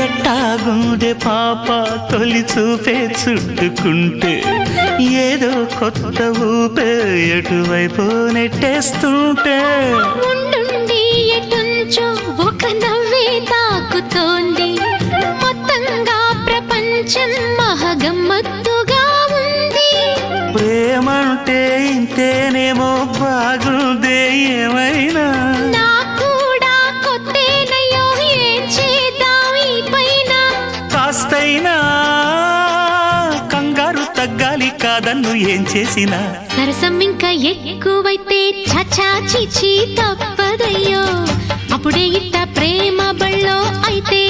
ఎట్టాగుండే పాప తొలి చూపే చుట్టుకుంటే ఏదో కొత్త ఊపే ఎటువైపు నెట్టేస్తుంటే ఉండుండి ఎటుంచో ఒక నవ్వే తాకుతోంది మొత్తంగా ప్రపంచం మహగమ్మత్తుగా ఉంది ప్రేమంటే ఇంతేనేమో బాగుందే ఏమైనా కూడా కొత్తేనయ్యో ఏం చేద్దాం ఈ పైన కాస్తైనా కంగారు తగ్గాలి కాదన్ను ఏం చేసినా సరసం ఇంకా ఎక్కువైతే చచా చిచి తప్పదయ్యో అప్పుడే ఇట్ట ప్రేమ బళ్ళో అయితే